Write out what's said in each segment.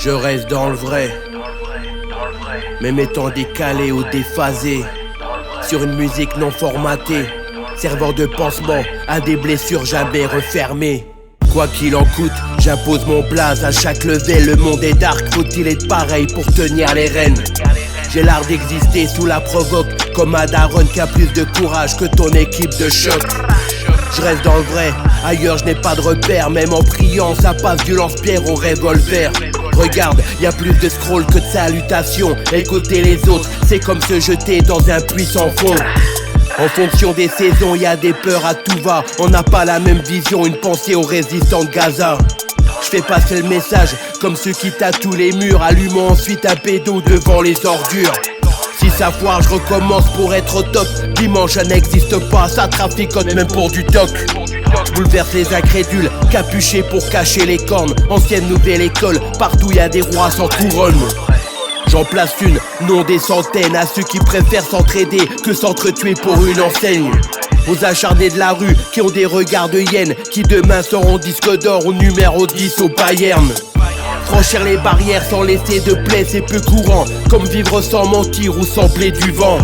Je reste dans le vrai, même étant décalé ou déphasé, sur une musique non formatée, servant de pansement à des blessures jamais refermées. Quoi qu'il en coûte, j'impose mon blaze à chaque level. Le monde est dark, faut-il être pareil pour tenir les rênes? J'ai l'art d'exister sous la provoque, comme Adaron qui a plus de courage que ton équipe de choc. Je reste dans le vrai, ailleurs je n'ai pas de repère. Même en priant, ça passe du lance-pierre au revolver. Regarde, y a plus de scroll que de salutations. Écouter les autres, c'est comme se jeter dans un puits sans fond. En fonction des saisons, y a des peurs à tout va. On n'a pas la même vision, une pensée aux résistants de Gaza. Je fais passer le message, comme ceux qui tatouent les murs, allumant ensuite un pédo devant les ordures. Si ça foire, je recommence pour être au top. Dimanche, ça n'existe pas, ça traficote même pour du toc. Je bouleverse les incrédules, capuché pour cacher les cornes. Ancienne nouvelle école, partout y a des rois sans couronne. J'en place une, non des centaines, à ceux qui préfèrent s'entraider que s'entretuer pour une enseigne. Aux acharnés de la rue qui ont des regards de hyènes, qui demain seront disque d'or au numéro 10 au Bayern. Franchir les barrières sans laisser de plaies, c'est peu courant, comme vivre sans mentir ou sans blé du vent.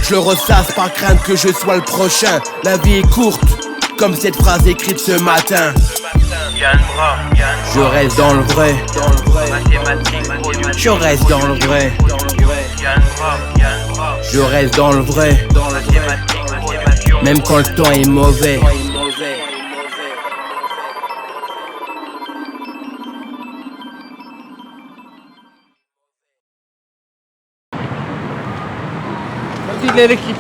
Je le ressasse par crainte que je sois le prochain. La vie est courte, comme cette phrase écrite ce matin. Je reste dans le vrai, je reste dans le vrai, je reste dans le vrai, même quand le temps est mauvais. Vas-y, l'équipe.